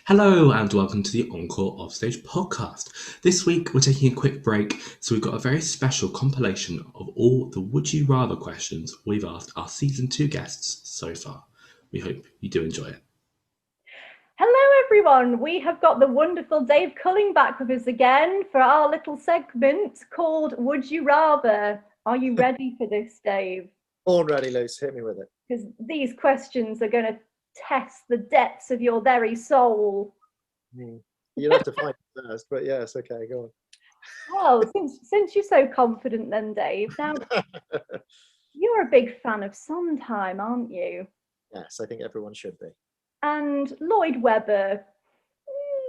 Hello and welcome to the Encore Offstage podcast. This week we're taking a quick break, so we've got a very special compilation of all the Would You Rather questions we've asked our season 2 guests so far. We hope you do enjoy it. Hello everyone, we have got the wonderful Dave Culling back with us again for our little segment called Would You Rather. Are you ready for this, Dave? Born ready, Luce, hit me with it. Because these questions are going to test the depths of your very soul. You'll have to find it first, but yes, okay, go on. Well, since you're so confident then, Dave, now you're a big fan of Sondheim, aren't you? Yes, I think everyone should be. And Lloyd Webber,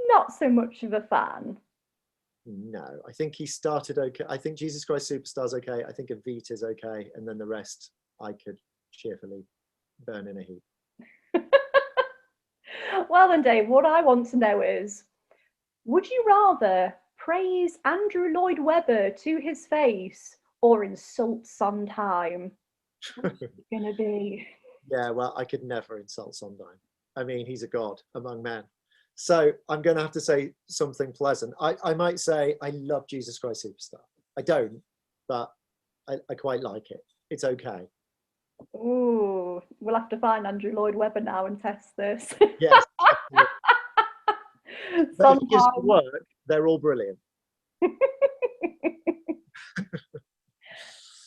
not so much of a fan. No, I think he started okay. I think Jesus Christ Superstar's okay. I think Evita's okay. And then the rest I could cheerfully burn in a heap. Well then, Dave, what I want to know is, would you rather praise Andrew Lloyd Webber to his face or insult Sondheim? What's it going to be? Yeah, well, I could never insult Sondheim. I mean, he's a god among men. So I'm going to have to say something pleasant. I might say I love Jesus Christ Superstar. I don't, but I quite like it. It's okay. Ooh, we'll have to find Andrew Lloyd Webber now and test this. Yes. But if it gives it work, they're all brilliant.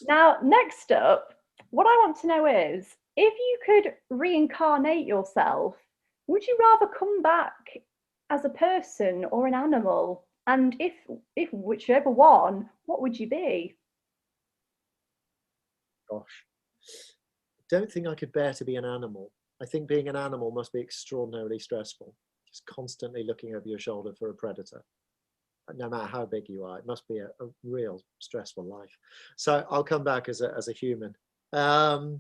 Now, next up, what I want to know is, if you could reincarnate yourself, would you rather come back as a person or an animal? And if whichever one, what would you be? Gosh. I don't think I could bear to be an animal. I think being an animal must be extraordinarily stressful. Just constantly looking over your shoulder for a predator. No matter how big you are, it must be a real stressful life. So I'll come back as a human. Oh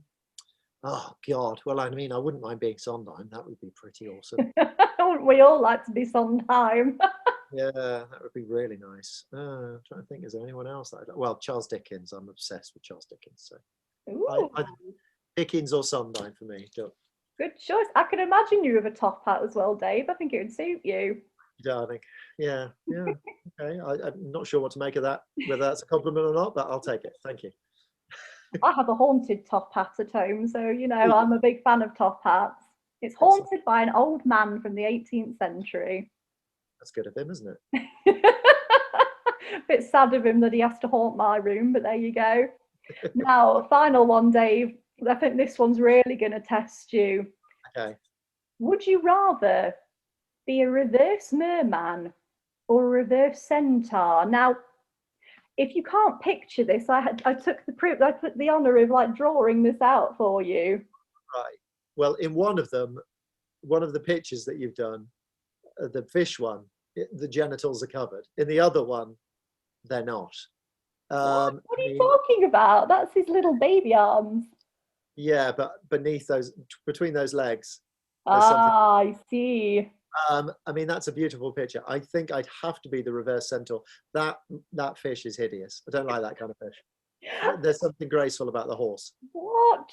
God. Well, I mean, I wouldn't mind being Sondheim. That would be pretty awesome. Wouldn't we all like to be Sondheim? Yeah, that would be really nice. I'm trying to think, is there anyone else? Well, Charles Dickens. I'm obsessed with Charles Dickens. So Dickens or Sondheim for me. Good choice. I can imagine you with a top hat as well, Dave. I think it would suit you. Darling. Yeah. Okay. I'm not sure what to make of that, whether that's a compliment or not, but I'll take it. Thank you. I have a haunted top hat at home, so I'm a big fan of top hats. It's haunted by an old man from the 18th century. That's good of him, isn't it? Bit sad of him that he has to haunt my room, but there you go. Now, a final one, Dave. I think this one's really going to test you. Okay. Would you rather be a reverse merman or a reverse centaur? Now, if you can't picture this, I took the honour of drawing this out for you. Right. Well, in one of the pictures that you've done, the fish one, the genitals are covered. In the other one, they're not. What are you talking about? That's his little baby arms. Yeah, but between those legs. I see. I mean, that's a beautiful picture. I think I'd have to be the reverse centaur. That fish is hideous. I don't like that kind of fish. There's something graceful about the horse. What?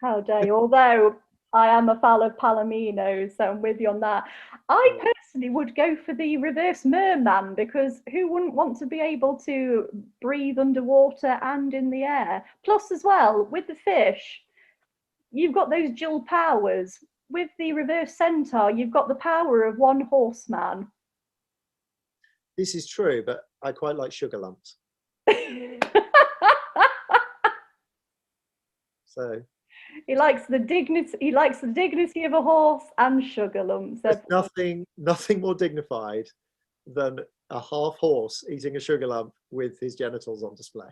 How dare you? Although I am a fan of Palomino, so I'm with you on that. I personally would go for the reverse merman, because who wouldn't want to be able to breathe underwater and in the air? Plus, as well, with the fish, you've got those dual powers. With the reverse centaur, you've got the power of one horseman. This is true, but I quite like sugar lumps. So he likes the dignity of a horse and sugar lumps. There's nothing more dignified than a half horse eating a sugar lump with his genitals on display.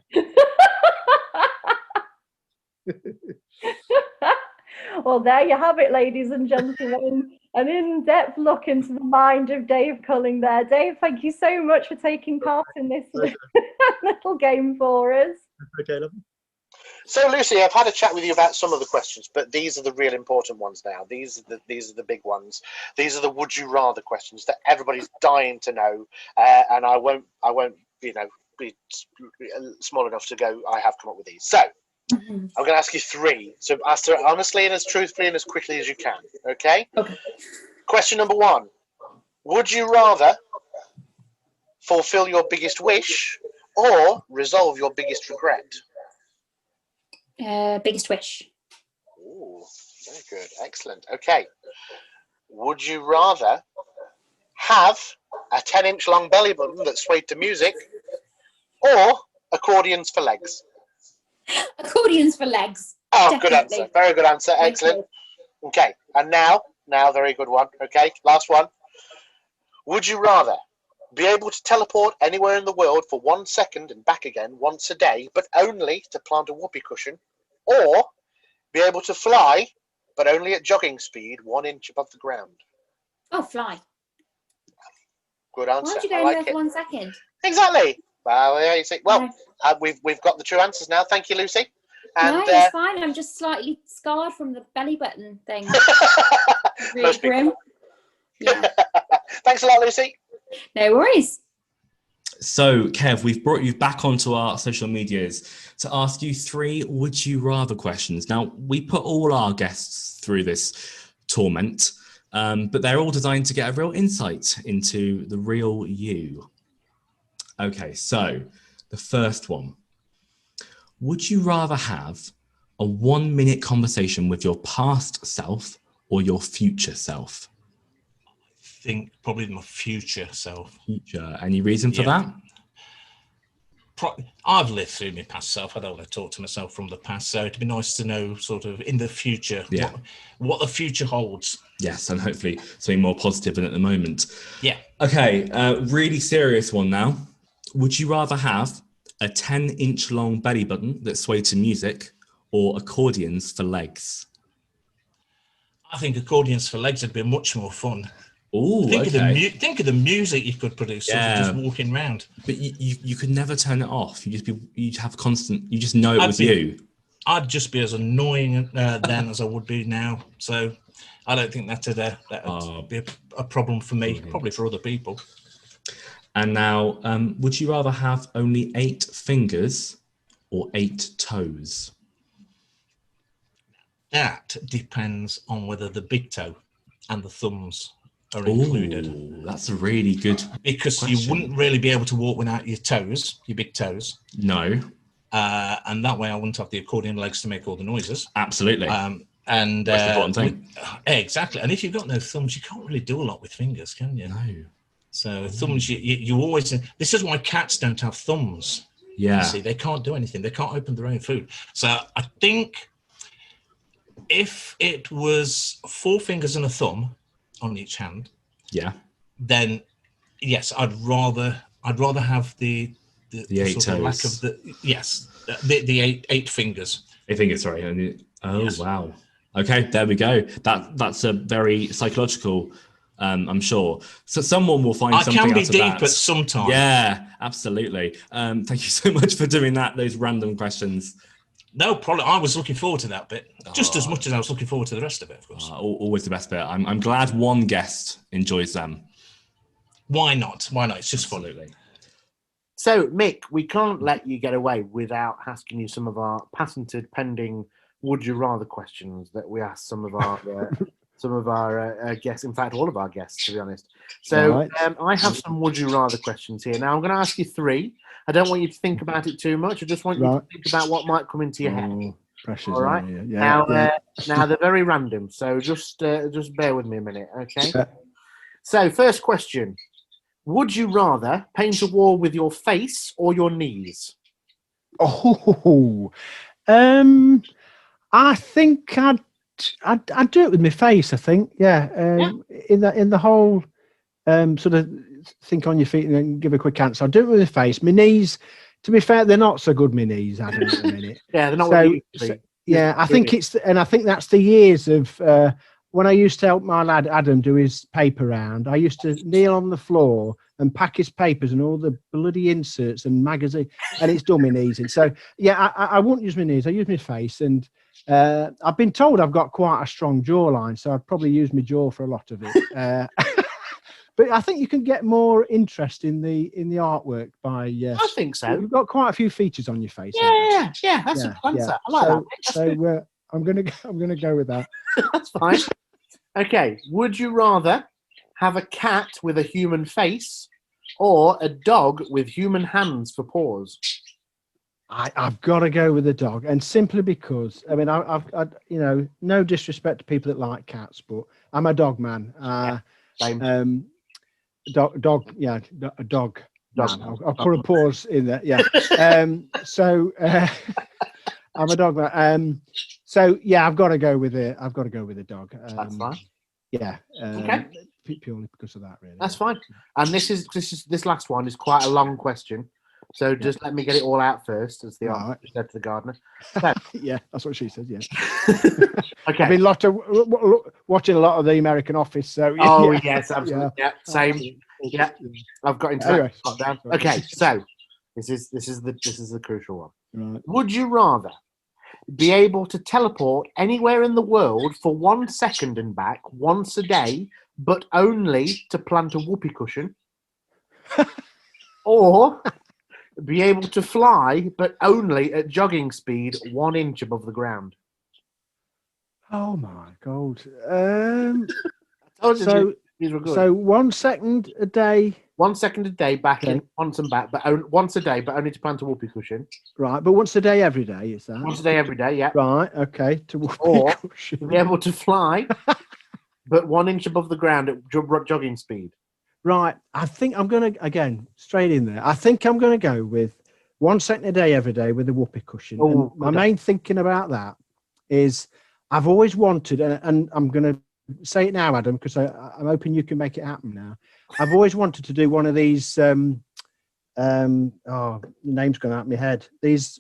Well, there you have it, ladies and gentlemen. An in-depth look into the mind of Dave Culling there. Dave, thank you so much for taking part in this little game for us. Okay, lovely. So, Lucy, I've had a chat with you about some of the questions, but these are the real important ones now. These are the big ones. These are the would you rather questions that everybody's dying to know, and I won't be small enough to go. I have come up with these. So. I'm going to ask you three. So answer it honestly and as truthfully and as quickly as you can. Okay? Okay. Question number one. Would you rather fulfill your biggest wish or resolve your biggest regret? Biggest wish. Ooh, very good. Excellent. Okay. Would you rather have a 10-inch long belly button that swayed to music or accordions for legs? Accordions for legs. Oh, Definitely. good answer. Very good answer. Excellent. Okay. And now, very good one. Okay. Last one. Would you rather be able to teleport anywhere in the world for 1 second and back again once a day, but only to plant a whoopee cushion, or be able to fly, but only at jogging speed 1 inch above the ground? Oh, fly. Good answer. Why would you go I anywhere like for it. 1 second? Exactly. Well, yeah, you see. Well, No. we've got the true answers now. Thank you, Lucy. And No, it's fine. I'm just slightly scarred from the belly button thing. Really Most people. grim. Yeah. Thanks a lot, Lucy. No worries. So, Kev, we've brought you back onto our social medias to ask you 3 would you rather questions. Now, we put all our guests through this torment, but they're all designed to get a real insight into the real you. Okay, so the first one. Would you rather have a 1-minute conversation with your past self or your future self? I think probably my future self. Future. Any reason for that? I've lived through my past self. I don't want to talk to myself from the past, so it'd be nice to know sort of in the future what the future holds. Yes, and hopefully something more positive than at the moment. Yeah. Okay, really serious one now. Would you rather have a 10-inch long belly button that swayed to music or accordions for legs? I think accordions for legs would be much more fun. Oh, okay. Think of the music you could produce, sort of just walking around. But you could never turn it off. You'd have constant. You just know it was you. I'd just be as annoying then as I would be now. So I don't think that'd be a problem for me. Probably for other people. And now, would you rather have only 8 fingers or 8 toes? That depends on whether the big toe and the thumbs are included. That's a really good because question. You wouldn't really be able to walk without your toes, your big toes. No. And that way I wouldn't have the accordion legs to make all the noises. Absolutely. And that's the important thing. Exactly. And if you've got no thumbs, you can't really do a lot with fingers, can you? No. So thumbs, you always. This is why cats don't have thumbs. Yeah. You see, they can't do anything. They can't open their own food. So I think if it was 4 fingers and a thumb on each hand, then yes, I'd rather have the 8 toes. Lack of the 8 fingers. 8 fingers, sorry. Yes. Wow. Okay, there we go. That's a very psychological. I'm sure. So someone will find something out of that. I can be deep at some time. Yeah, absolutely. Thank you so much for doing that. Those random questions. No problem. I was looking forward to that bit just as much as I was looking forward to the rest of it, of course. Always the best bit. I'm glad one guest enjoys them. Why not? Why not? It's just fun. Absolutely. So, Mick, we can't let you get away without asking you some of our patented, pending would you rather questions that we ask some of our guests. In fact, all of our guests, to be honest. So, I have some would you rather questions here. Now, I'm going to ask you 3. I don't want you to think about it too much. I just want you to think about what might come into your head. Pressure's all right. Now they're very random, so just bear with me a minute, okay? So, first question: would you rather paint a wall with your face or your knees? I think I'd do it with my face. I think, in the whole sort of think on your feet and then give a quick answer. I'll do it with my face. My knees, to be fair, they're not so good. My knees, Adam, at the minute. Yeah, they're not. I think I think that's the years of when I used to help my lad Adam do his paper round. I used to kneel on the floor and pack his papers and all the bloody inserts and magazine, and it's done my knees in. So I won't use my knees. I use my face, and I've been told I've got quite a strong jawline, so I'd probably use my jaw for a lot of it. But I think you can get more interest in the artwork by. I think so. You've got quite a few features on your face. Yeah. That's a good answer. I like that. So I'm gonna go with that. That's fine. Okay. Would you rather have a cat with a human face or a dog with human hands for paws? I've got to go with the dog, and simply because I no disrespect to people that like cats, but I'm a dog man. Same. Dog, yeah, a dog. Dog. Man. I'll put a pause in there. Yeah. I'm a dog man. So yeah, I've got to go with it. I've got to go with the dog. That's fine. Yeah. Okay. Purely because of that, really. That's fine. And this last one is quite a long question. So just let me get it all out first, as the artist said to the gardener. So, yeah, that's what she said. Yeah. Okay. I've been watching a lot of the American Office. So. Oh yeah. yes, absolutely. Yeah, same. Yeah, I've got into Anyway, that down. Okay, so this is the crucial one. Right. Would you rather be able to teleport anywhere in the world for 1 second and back once a day, but only to plant a whoopee cushion, or be able to fly but only at jogging speed 1 inch above the ground? Oh my God. These were good. So 1 second a day. 1 second a day back Okay. in, once and back, but once a day, but only to plant a whoopee cushion. Right, but once a day, every day, is that? Once a day, every day, yeah. Right, okay. Or to be able to fly, but 1 inch above the ground at jogging speed. Right, I think I'm going to, again, straight in there. I think I'm going to go with 1 second a day, every day with a whoopee cushion. Oh, and my main thinking about that is I've always wanted, and I'm going to say it now, Adam, because I'm hoping you can make it happen now. I've always wanted to do one of these, the name's gone out of my head, these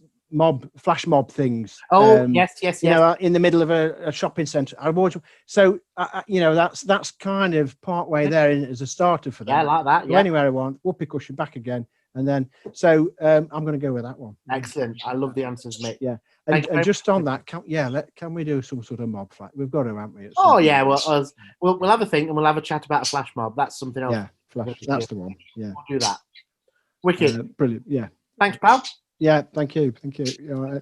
flash mob things. Oh, yes. You know, in the middle of a shopping centre. I've always, so, that's kind of part way there as a starter for that. Yeah, I like that. Go anywhere I want, whoopee cushion, back again. And then, so I'm going to go with that one. Excellent. I love the answers, mate. Yeah. And just on that, can we do some sort of mob flash? We've got to, haven't we? Oh, yeah. Well, we'll have a think and we'll have a chat about a flash mob. That's something else. Yeah, flash. That's the one. Yeah. We'll do that. Wicked. Brilliant. Yeah. Thanks, pal. Yeah, thank you. All right.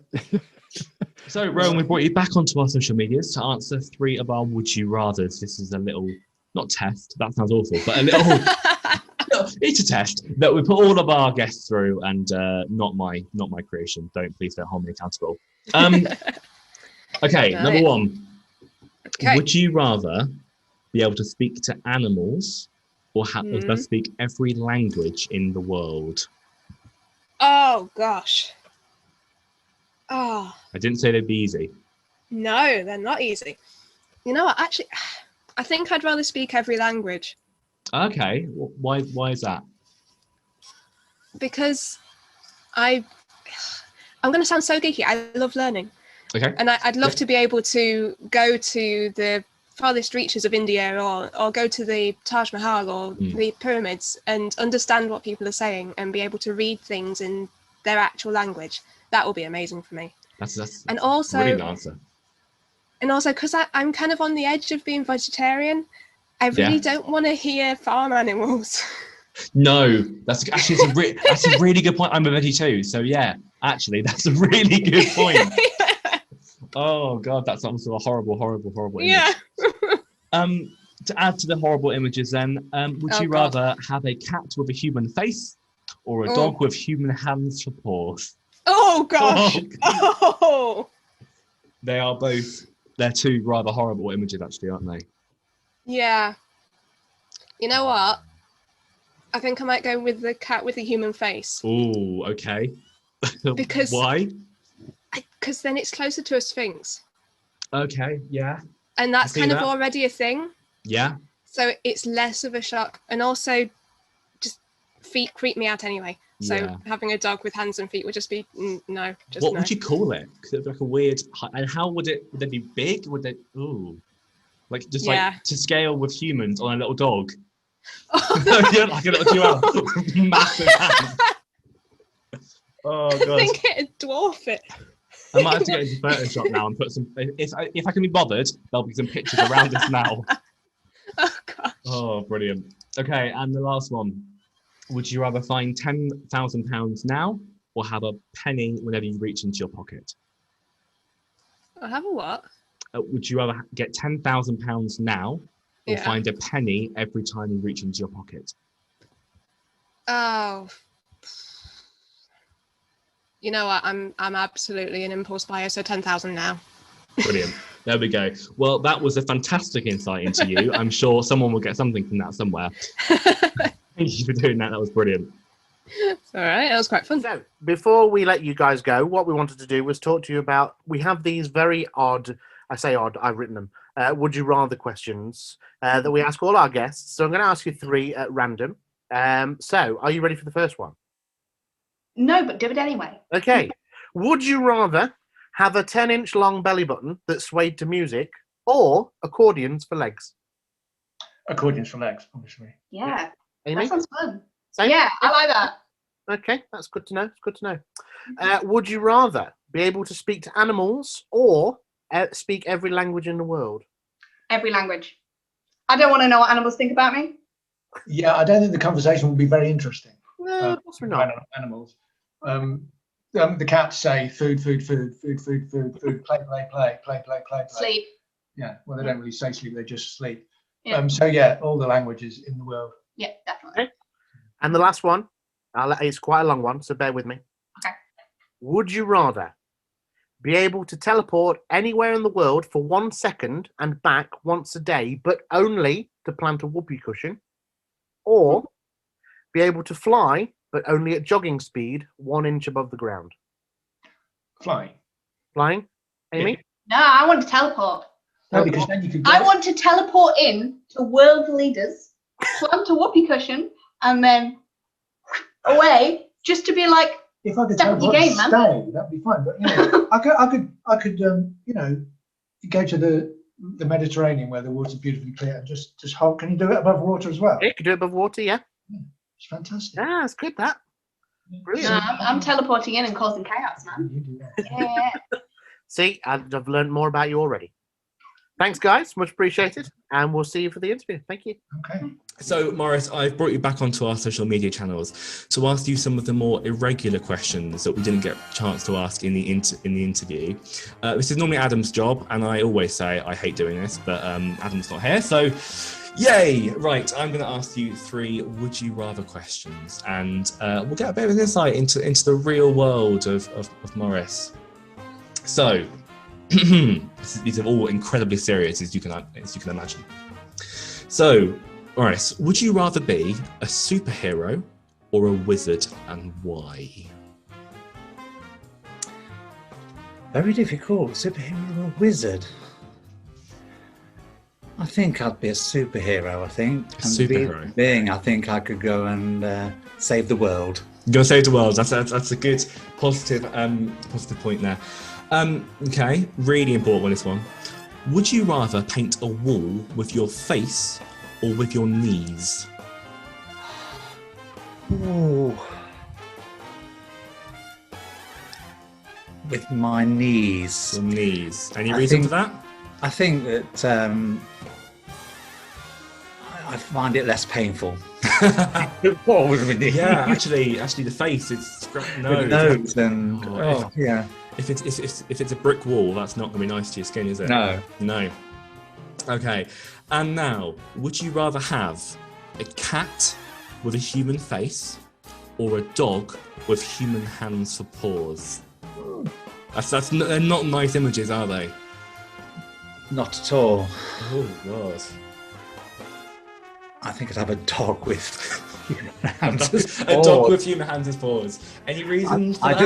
So, Rowan, we brought you back onto our social medias to answer 3 of our Would You Rathers. This is a little, not test, that sounds awful, but a little... It's a test that we put all of our guests through, and not my creation. Please don't hold me accountable. Okay, number 1. Okay. Would you rather be able to speak to animals or speak every language in the world? Oh gosh. Oh. I didn't say they'd be easy. No, they're not easy. You know what? Actually, I think I'd rather speak every language. Okay, why is that? Because I'm going to sound so geeky. I love learning. Okay. And I'd love to be able to go to the farthest reaches of India or go to the Taj Mahal or the pyramids and understand what people are saying and be able to read things in their actual language. That will be amazing for me. That's and also, brilliant answer. And also, because I'm kind of on the edge of being vegetarian, I really don't want to hear farm animals. No, that's actually that's a really good point. I'm a veggie too, so yeah, actually, that's a really good point. Oh God, that's also a horrible image. Yeah. To add to the horrible images, then, would you rather have a cat with a human face or a dog with human hands for paws? Oh gosh. Oh. They're 2 rather horrible images, actually, aren't they? Yeah. You know what? I think I might go with the cat with the human face. Oh, okay. Because why? Because then it's closer to a sphinx. Okay, yeah. And that's kind of already a thing. Yeah. So it's less of a shock. And also, just feet creep me out anyway. So having a dog with hands and feet would just be no. What would you call it? Because it'd be like a weird. And how would they be big? Would they? Ooh. Like just like to scale with humans on a little dog. You're like a little chihuahua, massive hands. Oh God! I think it'd dwarf it. I might have to get into Photoshop now and put some. If I can be bothered, there'll be some pictures around this now. Oh God! Oh, brilliant. Okay, and the last one. Would you rather find £10,000 now, or have a penny whenever you reach into your pocket? I have a what? Would you rather get £10,000 now, or Yeah. find a penny every time you reach into your pocket? Oh. You know what? I'm absolutely an impulse buyer, so 10,000 now. Brilliant. There we go. Well, that was a fantastic insight into you. I'm sure someone will get something from that somewhere. Thank you for doing that. That was brilliant. It's all right. That was quite fun. So, before we let you guys go, what we wanted to do was talk to you about, we have these very odd, I say odd, I've written them, would you rather questions that we ask all our guests. So I'm going to ask you 3 at random. So, are you ready for the first one? No, but do it anyway. Okay. Would you rather have a 10-inch long belly button that swayed to music or accordions for legs? Accordions for legs, obviously. Yeah, Amy? that sounds fun. Same? Yeah, I like that. Okay, that's good to know. It's good to know. Would you rather be able to speak to animals or speak every language in the world? Every language. I don't want to know what animals think about me. Yeah, I don't think the conversation will be very interesting. No, possibly not. Animals. The cats say food, food, food, food, food, food, food, play, play, play, play, play, play, play. Sleep. Yeah, well, they don't really say sleep, they just sleep. Yeah. So yeah, all the languages in the world. Yeah, definitely. Okay. And the last one, it's quite a long one, so bear with me. Okay. Would you rather be able to teleport anywhere in the world for 1 second and back once a day, but only to plant a whoopee cushion, or be able to fly, but only at jogging speed 1 inch above the ground? Flying. Flying? Amy? No, I want to teleport. No, because then you could. I want to teleport in to world leaders, plant a whoopee cushion, and then away, just to be like, if I could step up your teleport game, man. stay, that'd be fine. But you know, I could, you know, go to the Mediterranean where the water's beautifully clear and just hold. Can you do it above water as well? Yeah, you can do it above water, yeah. It's fantastic. Yeah, that's good, that. Brilliant. No, I'm teleporting in and causing chaos, man. You do that. Yeah. See, I've learned more about you already. Thanks, guys. Much appreciated. And we'll see you for the interview. Thank you. Okay. So, Morris, I've brought you back onto our social media channels to ask you some of the more irregular questions that we didn't get a chance to ask in the interview. This is normally Adam's job, and I always say I hate doing this, but Adam's not here, so yay! Right, I'm going to ask you 3 would you rather questions, and we'll get a bit of an insight into the real world of Morris. So, these are all incredibly serious, as you can imagine. So, Morris, would you rather be a superhero or a wizard, and why? Very difficult. Superhero or a wizard? I think I'd be a superhero, I think. A superhero? Being, I think I could go and save the world. Go save the world. That's a good positive point there. Okay, really important one, this one. Would you rather paint a wall with your face or with your knees? Ooh. With my knees. Your knees. Any reason for that? I think that I find it less painful. What was with it? Yeah, actually, the face is nose and yeah. If it's a brick wall, that's not going to be nice to your skin, is it? No. Okay, and now, would you rather have a cat with a human face or a dog with human hands for paws? They're not nice images, are they? Not at all. Oh God. I think I'd have a dog with human hands as a dog with human hands as paws. Any reason for I that?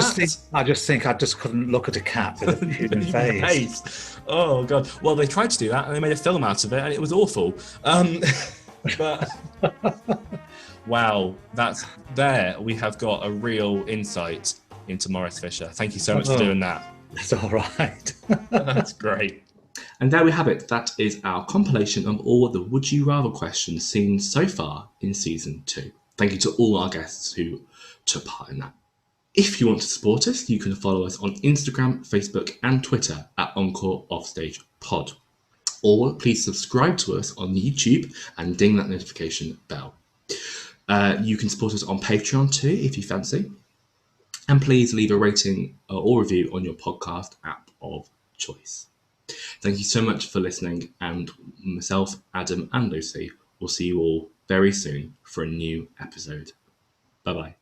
just think I just couldn't look at a cat with a human face. Oh God. Well, they tried to do that and they made a film out of it and it was awful. But wow, we have got a real insight into Morris Fisher. Thank you so much for doing that. That's all right. That's great. And there we have it. That is our compilation of all the Would You Rather questions seen so far in Season 2. Thank you to all our guests who took part in that. If you want to support us, you can follow us on Instagram, Facebook and Twitter at Encore Offstage Pod. Or please subscribe to us on YouTube and ding that notification bell. You can support us on Patreon too, if you fancy. And please leave a rating or review on your podcast app of choice. Thank you so much for listening, and myself, Adam and Lucy will see you all very soon for a new episode. Bye-bye.